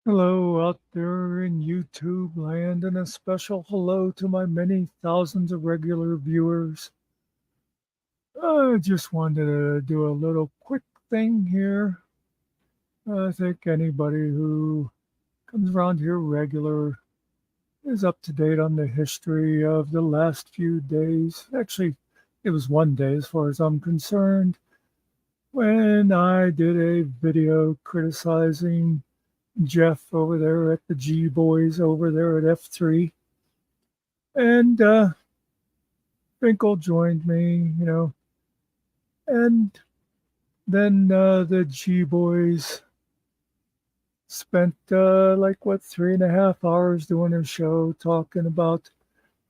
Hello out there in YouTube land, and a special hello to my many thousands of regular viewers. I just wanted to do a little quick thing here. I think anybody who comes around here regular is up to date on the history of the last few days. Actually, it was one day as far as I'm concerned when I did a video criticizing Jeff over there at the G Boys over there at F3. And Finkel joined me, and then the G Boys spent 3.5 hours doing a show talking about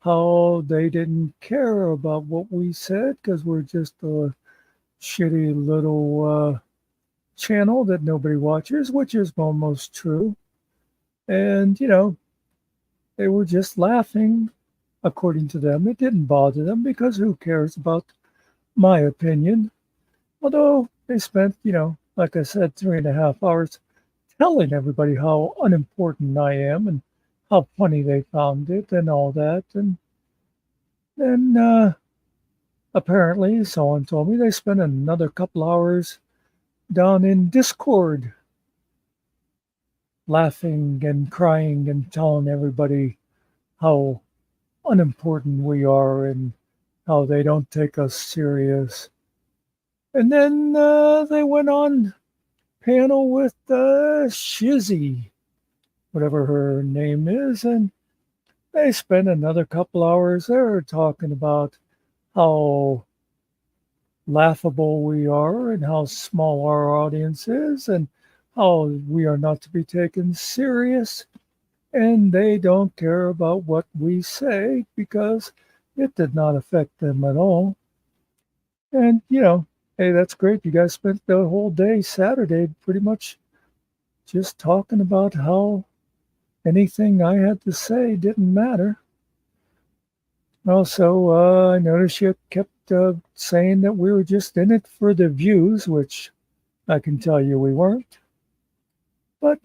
how they didn't care about what we said because we're just a shitty little channel that nobody watches, which is almost true. And, they were just laughing, according to them. It didn't bother them because who cares about my opinion? Although they spent, like I said, 3.5 hours telling everybody how unimportant I am and how funny they found it and all that. And then apparently, someone told me they spent another couple hours down in Discord laughing and crying and telling everybody how unimportant we are and how they don't take us serious. And then they went on panel with Shizzy, whatever her name is, and they spent another couple hours there talking about how laughable we are and how small our audience is and how we are not to be taken serious. And they don't care about what we say because it did not affect them at all. And, hey, that's great. You guys spent the whole day Saturday pretty much just talking about how anything I had to say didn't matter. Also, I noticed you kept saying that we were just in it for the views, which I can tell you we weren't. But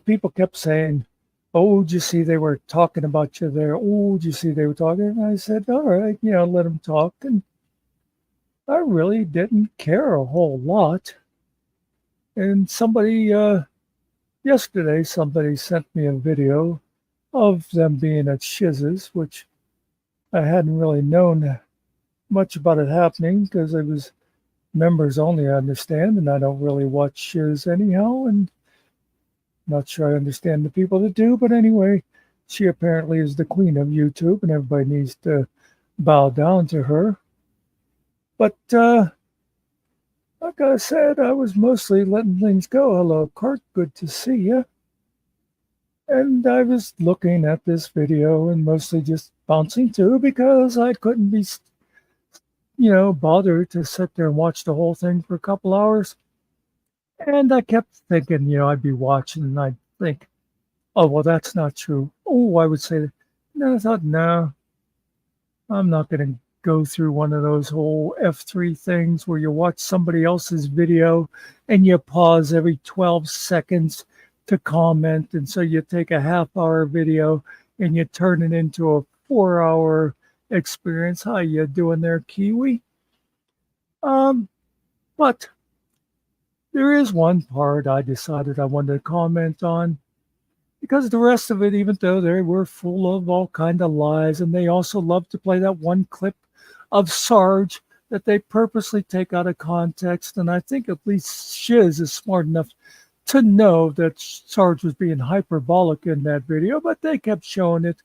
people kept saying, "Oh, did you see they were talking about you there? Oh, did you see they were talking?" And I said, "All right, let them talk." And I really didn't care a whole lot. And yesterday, somebody sent me a video of them being at Shiz's, which I hadn't really known much about it happening because it was members only, I understand, and I don't really watch Shiz anyhow, and not sure I understand the people that do, but anyway, she apparently is the queen of YouTube, and everybody needs to bow down to her. But like I said, I was mostly letting things go. Hello, Kurt, good to see you. And I was looking at this video and mostly just bouncing through because I couldn't be, bothered to sit there and watch the whole thing for a couple hours. And I kept thinking, I'd be watching and I'd think, oh, well, that's not true. Oh, I would say that. No, I thought, no, I'm not going to go through one of those whole F3 things where you watch somebody else's video and you pause every 12 seconds to comment. And so you take a half-hour video and you turn it into a 4-hour experience. How you doing there, Kiwi? But there is one part I decided I wanted to comment on because the rest of it, even though they were full of all kind of lies, and they also love to play that one clip of Sarge that they purposely take out of context. And I think at least Shiz is smart enough to know that Sarge was being hyperbolic in that video, but they kept showing it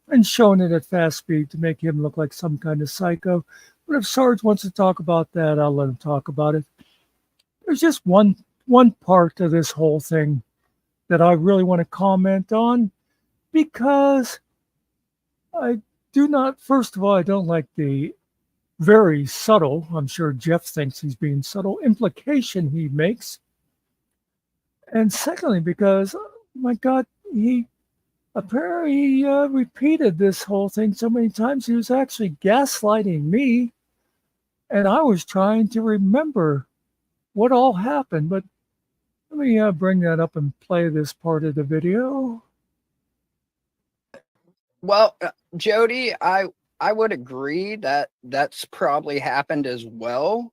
and showing it at fast speed to make him look like some kind of psycho. But if Sarge wants to talk about that, I'll let him talk about it. There's just one part of this whole thing that I really want to comment on because I do not, first of all, I don't like the very subtle, I'm sure Jeff thinks he's being subtle, implication he makes. And secondly, because, my God, he apparently repeated this whole thing so many times, he was actually gaslighting me. And I was trying to remember what all happened. But Let me bring that up and play this part of the video. Well, Jody, I would agree that that's probably happened as well,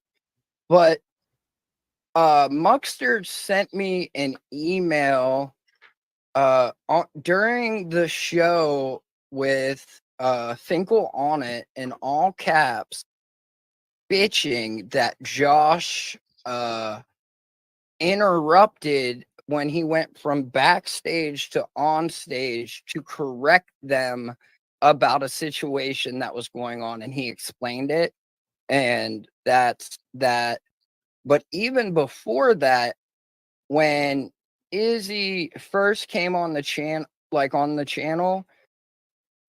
but Muckster sent me an email during the show with Finkel on it in all caps, bitching that Josh interrupted when he went from backstage to on stage to correct them about a situation that was going on, and he explained it. And that's that. But even before that, when Izzy first came on the channel,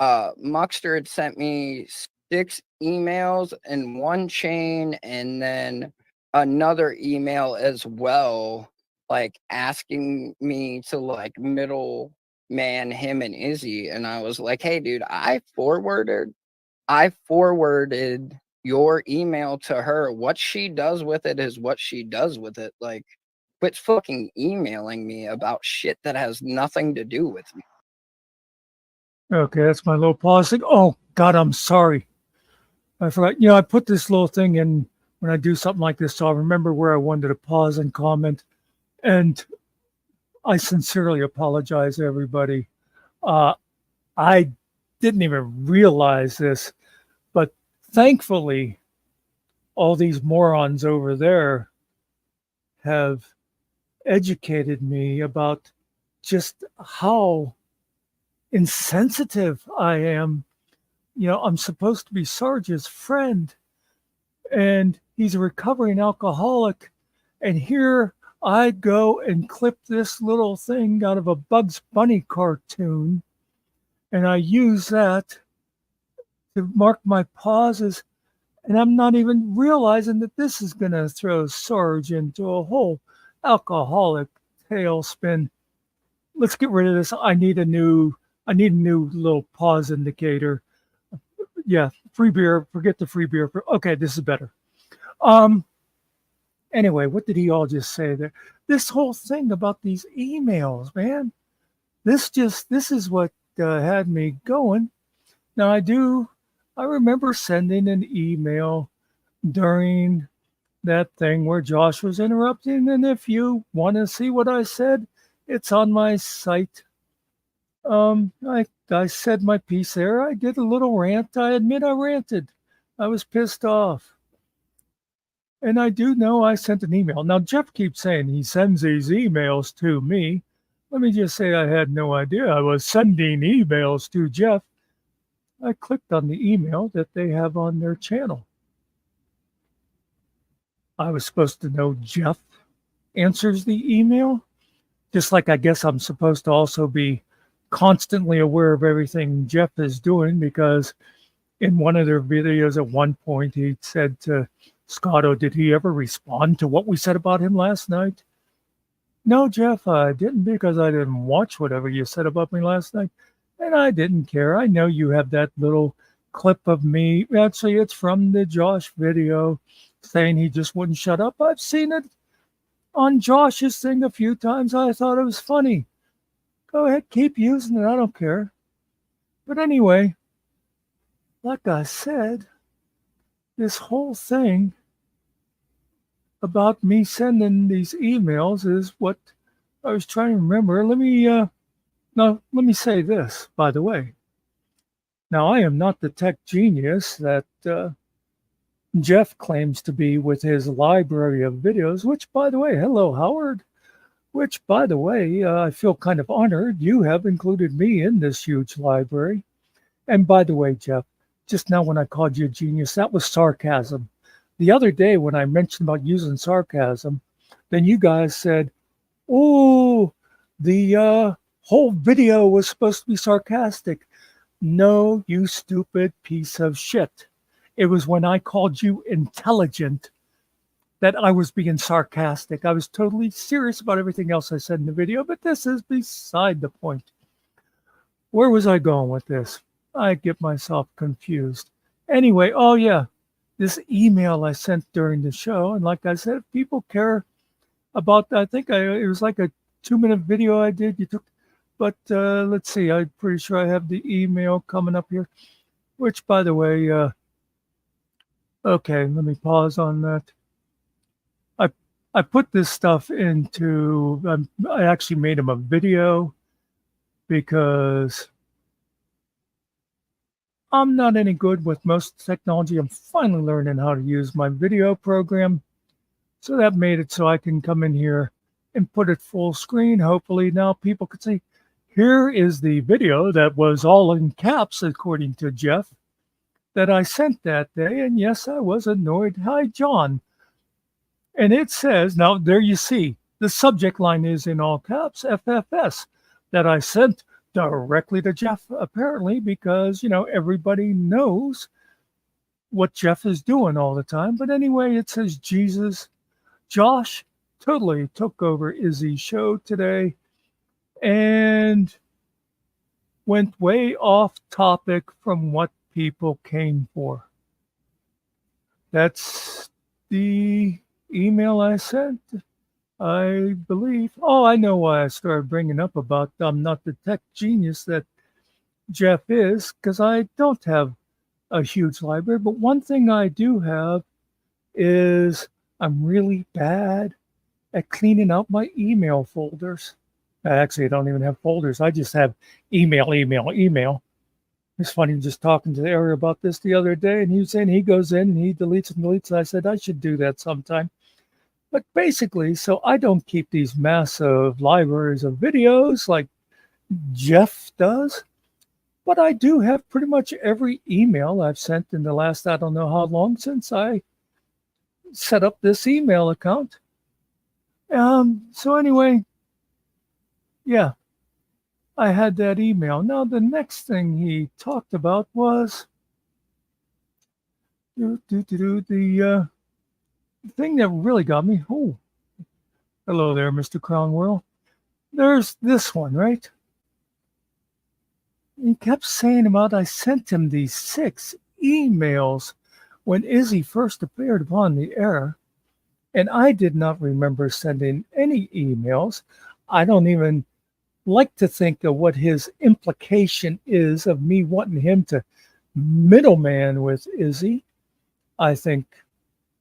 Muckster had sent me 6 emails in one chain, and then another email as well, like asking me to like middle man him and Izzy. And I was like, hey dude, I forwarded your email to her. What she does with it is what she does with it. Like, quit fucking emailing me about shit that has nothing to do with me. Okay, that's my little pause thing. Oh, God, I'm sorry. I forgot. I put this little thing in when I do something like this, so I remember where I wanted to pause and comment. And I sincerely apologize, everybody. Uh, I didn't even realize this, but thankfully, all these morons over there have educated me about just how insensitive I am. I'm supposed to be Sarge's friend, and he's a recovering alcoholic. And here I go and clip this little thing out of a Bugs Bunny cartoon, and I use that to mark my pauses. And I'm not even realizing that this is going to throw Sarge into a whole alcoholic tailspin. Let's get rid of this. I need a new little pause indicator. Yeah, free beer. Forget the free beer. Okay, this is better. Um. Anyway, what did he all just say there? This whole thing about these emails, man. This is what had me going. Now I remember sending an email during that thing where Josh was interrupting, and if you want to see what I said, it's on my site. I said my piece there. I did a little rant. I admit I ranted. I was pissed off. And I do know I sent an email. Now, Jeff keeps saying he sends these emails to me. Let me just say I had no idea I was sending emails to Jeff. I clicked on the email that they have on their channel. I was supposed to know Jeff answers the email, just like I guess I'm supposed to also be constantly aware of everything Jeff is doing, because in one of their videos at one point he said to Scotto, did he ever respond to what we said about him last night? No, Jeff, I didn't, because I didn't watch whatever you said about me last night. And I didn't care. I know you have that little clip of me. Actually, it's from the Josh video saying he just wouldn't shut up. I've seen it on Josh's thing a few times. I thought it was funny. Go ahead, keep using it. I don't care. But anyway, like I said, this whole thing about me sending these emails is what I was trying to remember. Let me say this, by the way. Now, I am not the tech genius that Jeff claims to be with his library of videos, which, by the way, hello, Howard, which, by the way, I feel kind of honored you have included me in this huge library. And by the way, Jeff, just now when I called you a genius, that was sarcasm. The other day when I mentioned about using sarcasm, then you guys said, oh, the whole video was supposed to be sarcastic. No, you stupid piece of shit. It was when I called you intelligent that I was being sarcastic. I was totally serious about everything else I said in the video, but this is beside the point. Where was I going with this? I get myself confused. Anyway, oh yeah, this email I sent during the show, and like I said, if people care about, I think it was like a 2-minute video I did. You took, but let's see. I'm pretty sure I have the email coming up here. Which, by the way, okay, let me pause on that. I I put this stuff into. I actually made him a video because I'm not any good with most technology. I'm finally learning how to use my video program. So that made it so I can come in here and put it full screen. Hopefully now people can see. Here is the video that was all in caps, according to Jeff, that I sent that day. And yes, I was annoyed. Hi, John. And it says, now there you see, the subject line is in all caps, FFS, that I sent directly to Jeff, apparently, because, everybody knows what Jeff is doing all the time. But anyway, it says Josh totally took over Izzy's show today and went way off topic from what people came for. That's the email I sent, I believe. Oh, I know why I started bringing up about I'm not the tech genius that Jeff is, because I don't have a huge library. But one thing I do have is I'm really bad at cleaning out my email folders. Actually, I don't even have folders. I just have email. It's funny, just talking to Ari about this the other day, and he was saying he goes in and he deletes and deletes. And I said I should do that sometime. But basically, so I don't keep these massive libraries of videos like Jeff does, but I do have pretty much every email I've sent in the last, I don't know how long since I set up this email account. So anyway, yeah, I had that email. Now, the next thing he talked about was the thing that really got me. Oh, hello there, Mr. Crownwell. There's this one, right? He kept saying about I sent him these 6 emails when Izzy first appeared upon the air, and I did not remember sending any emails. I don't even like to think of what his implication is of me wanting him to middleman with Izzy. I think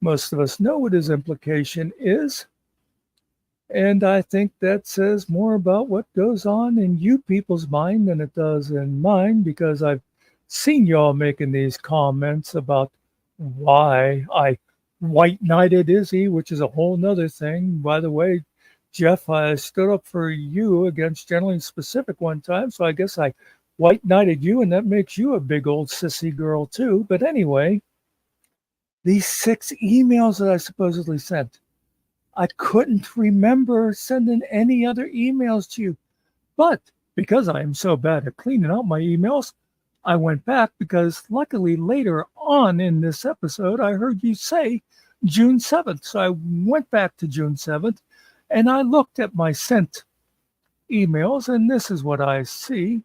most of us know what his implication is. And I think that says more about what goes on in you people's mind than it does in mine, because I've seen y'all making these comments about why I white knighted Izzy, which is a whole nother thing. By the way, Jeff, I stood up for you against Generally Specific one time, so I guess I white knighted you, and that makes you a big old sissy girl too. But anyway, these 6 emails that I supposedly sent, I couldn't remember sending any other emails to you. But because I am so bad at cleaning out my emails, I went back because luckily later on in this episode, I heard you say June 7th. So I went back to June 7th and I looked at my sent emails, and this is what I see.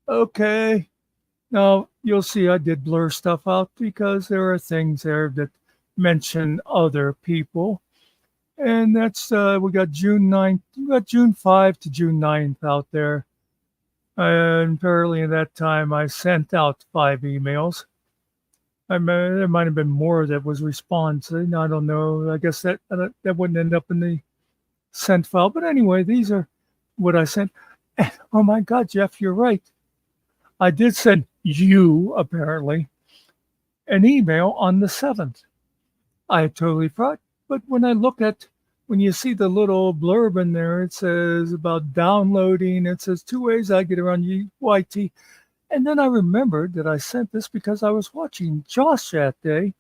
Okay. Now you'll see I did blur stuff out because there are things there that mention other people. And that's, we got June 9th, we got June 5 to June 9th out there. And apparently at that time I sent out 5 emails. There might have been more that was responsive. I don't know. I guess that wouldn't end up in the sent file. But anyway, these are what I sent. And, oh my God, Jeff, you're right. I did send you, apparently, an email on the 7th. I totally forgot. But when you see the little blurb in there, it says about downloading. It says 2 ways I get around UYT. And then I remembered that I sent this because I was watching Josh that day,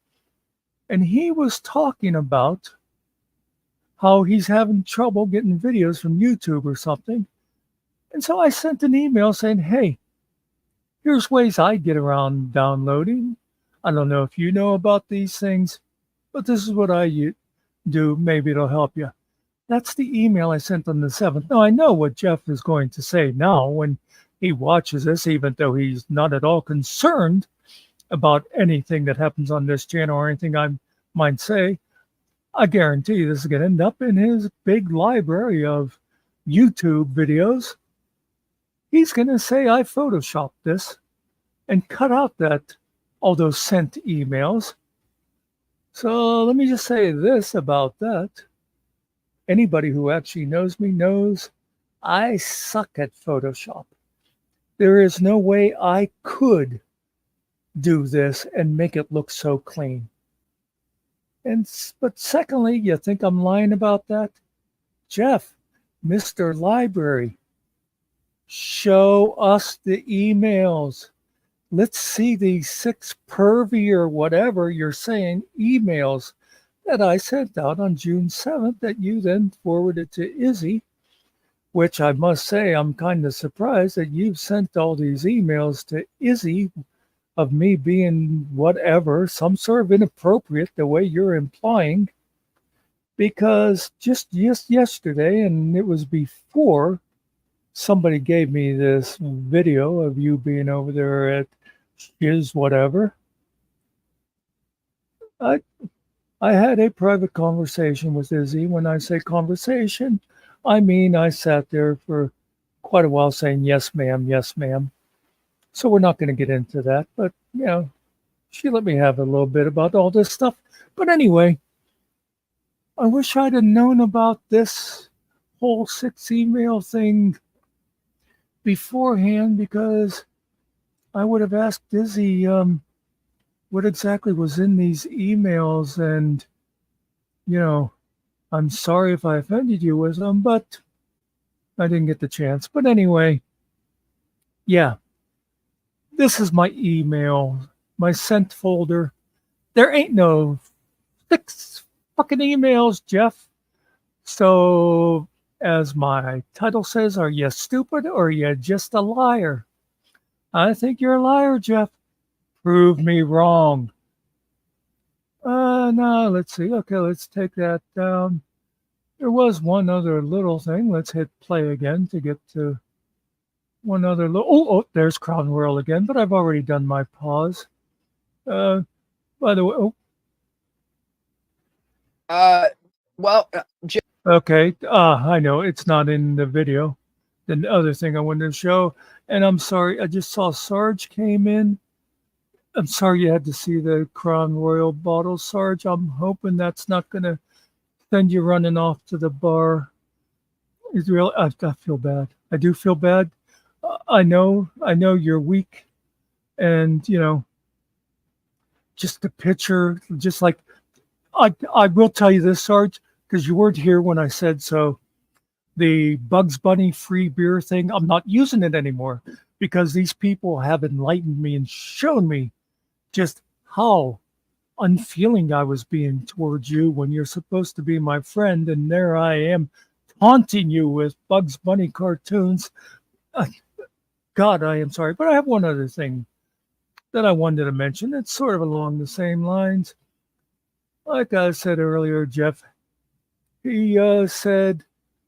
and he was talking about how he's having trouble getting videos from YouTube or something. And so I sent an email saying, hey, here's ways I get around downloading. I don't know if you know about these things, but this is what I do. Maybe it'll help you. That's the email I sent on the 7th. Now, I know what Jeff is going to say now when he watches this, even though he's not at all concerned about anything that happens on this channel or anything I might say. I guarantee you this is going to end up in his big library of YouTube videos. He's going to say I photoshopped this and cut out all those sent emails. So let me just say this about that. Anybody who actually knows me knows I suck at Photoshop. There is no way I could do this and make it look so clean. But secondly, you think I'm lying about that? Jeff, Mr. Library, show us the emails. Let's see these 6 pervy or whatever you're saying emails that I sent out on June 7th that you then forwarded to Izzy, which I must say I'm kind of surprised that you've sent all these emails to Izzy of me being whatever, some sort of inappropriate the way you're implying, because just yesterday, and it was before somebody gave me this video of you being over there at Shiz whatever. I had a private conversation with Izzy. When I say conversation, I mean I sat there for quite a while saying yes ma'am, yes ma'am. So we're not going to get into that, but she let me have a little bit about all this stuff. But anyway, I wish I'd have known about this whole 6 email thing beforehand, because I would have asked Izzy what exactly was in these emails, and I'm sorry if I offended you with them, but I didn't get the chance. But anyway, yeah. This is my email, my sent folder. There ain't no 6 fucking emails, Jeff. So, as my title says, are you stupid or are you just a liar? I think you're a liar, Jeff. Prove me wrong. No, let's see. Okay, let's take that down. There was one other little thing. Let's hit play again to get to one other little. Oh, there's Crown Royal again, but I've already done my pause. By the way, okay. I know it's not in the video. The other thing I wanted to show, and I'm sorry, I just saw Sarge came in. I'm sorry you had to see the Crown Royal bottle, Sarge. I'm hoping that's not going to send you running off to the bar. It's real. I feel bad. I do feel bad. I know you're weak, and just the picture, just like I will tell you this, Sarge, because you weren't here when I said so. The Bugs Bunny free beer thing, I'm not using it anymore because these people have enlightened me and shown me just how unfeeling I was being towards you when you're supposed to be my friend, and there I am taunting you with Bugs Bunny cartoons. God, I am sorry. But I have one other thing that I wanted to mention. It's sort of along the same lines. Like I said earlier, Jeff, he said,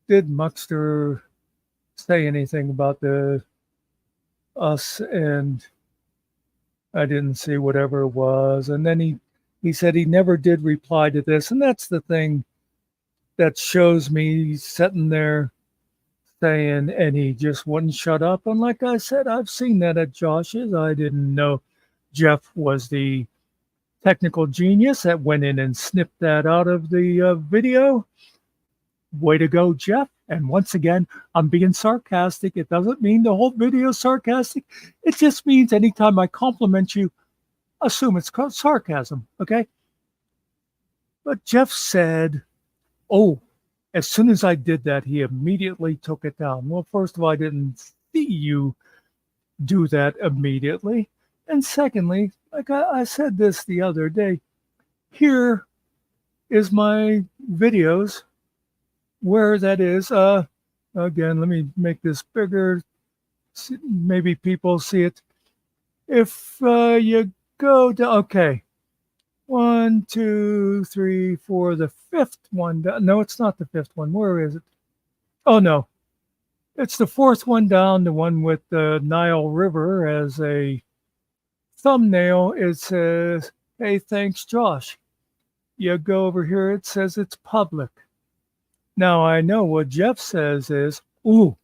did Muckster say anything about us? And I didn't see whatever it was. And then he said he never did reply to this. And that's the thing that shows me sitting there saying, and he just wouldn't shut up. And like I said, I've seen that at Josh's. I didn't know Jeff was the technical genius that went in and snipped that out of the video. Way to go, Jeff. And once again, I'm being sarcastic. It doesn't mean the whole video is sarcastic. It just means anytime I compliment you, assume it's sarcasm, okay? But Jeff said, oh, as soon as I did that, he immediately took it down. Well, first of all, I didn't see you do that immediately. And secondly, like I said this the other day, here is my videos where that is. Again, let me make this bigger. Maybe people see it. If you go to, okay, 1, 2, 3, 4, the 5th one. No, it's not the 5th one. Where is it? Oh, no. It's the 4th one down, the one with the Nile River as a thumbnail. It says, hey, thanks, Josh. You go over here, it says it's public. Now I know what Jeff says is, ooh,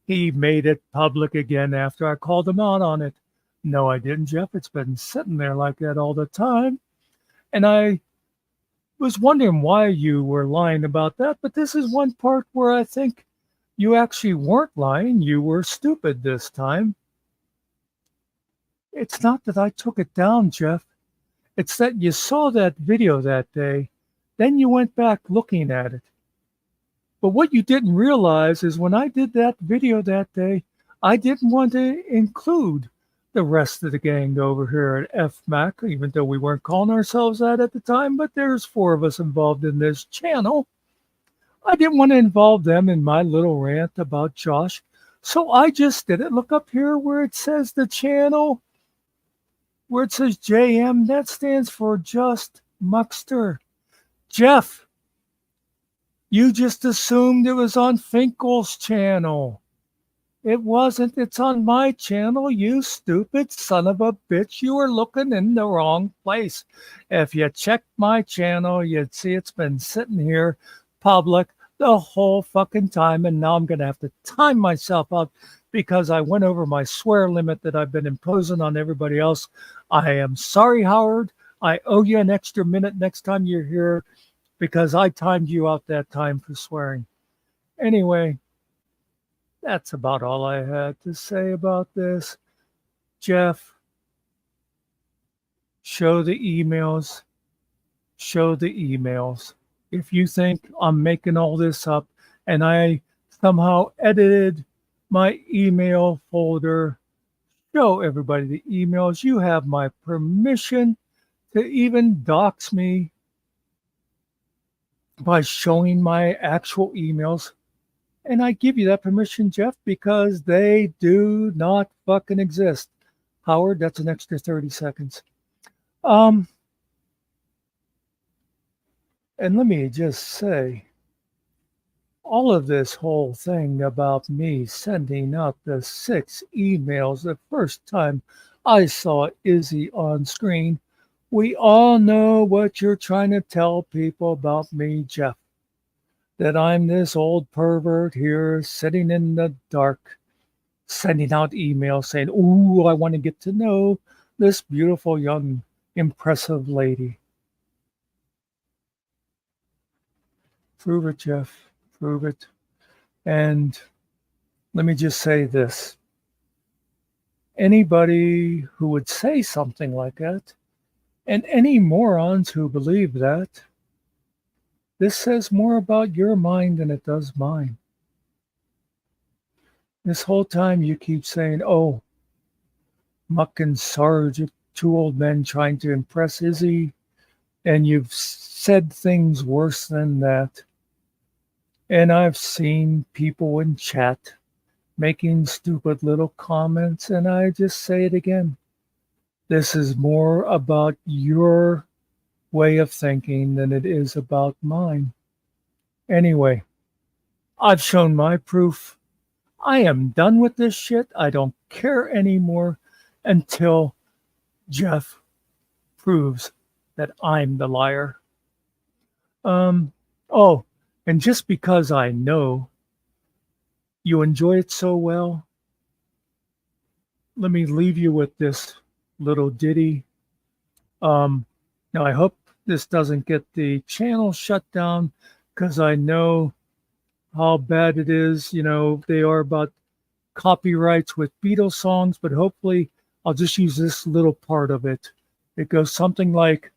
he made it public again after I called him out on it. No, I didn't, Jeff. It's been sitting there like that all the time. And I was wondering why you were lying about that, but this is one part where I think you actually weren't lying. You were stupid this time. It's not that I took it down, Jeff. It's that you saw that video that day, then you went back looking at it. But what you didn't realize is when I did that video that day, I didn't want to include the rest of the gang over here at FMAC, even though we weren't calling ourselves that at the time, but there's 4 of us involved in this channel. I didn't want to involve them in my little rant about Josh, so I just did it. Look up here where it says the channel, where it says JM, that stands for Just Muckster. Jeff, you just assumed it was on Finkel's channel. It wasn't. It's on my channel, you stupid son of a bitch. You were looking in the wrong place. If you checked my channel, you'd see it's been sitting here public the whole fucking time. And now I'm going to have to time myself up because I went over my swear limit that I've been imposing on everybody else. I am sorry, Howard. I owe you an extra minute next time you're here because I timed you out that time for swearing. Anyway, that's about all I had to say about this. Jeff, show the emails. Show the emails. If you think I'm making all this up and I somehow edited my email folder, show everybody the emails. You have my permission to even dox me by showing my actual emails. And I give you that permission, Jeff, because they do not fucking exist. Howard, that's an extra 30 seconds. And let me just say, all of this whole thing about me sending out the 6 emails the first time I saw Izzy on screen, we all know what you're trying to tell people about me, Jeff. That I'm this old pervert here sitting in the dark, sending out emails saying, ooh, I want to get to know this beautiful, young, impressive lady. Prove it, Jeff. Prove it. And let me just say this. Anybody who would say something like that, and any morons who believe that, this says more about your mind than it does mine. This whole time you keep saying, oh, Muck and Sarge are 2 old men trying to impress Izzy, and you've said things worse than that. And I've seen people in chat making stupid little comments, and I just say it again. This is more about your way of thinking than it is about mine. Anyway, I've shown my proof. I am done with this shit. I don't care anymore until Jeff proves that I'm the liar. Oh, and just because I know you enjoy it so well, let me leave you with this little ditty. Now I hope this doesn't get the channel shut down because I know how bad it is. You know, they are about copyrights with Beatles songs, but hopefully I'll just use this little part of it. It goes something like,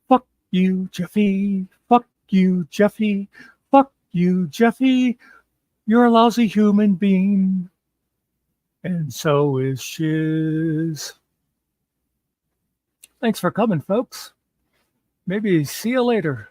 fuck you, Jeffy. Fuck you, Jeffy. Fuck you, Jeffy. You're a lousy human being. And so is Shiz. Thanks for coming, folks. Maybe see you later.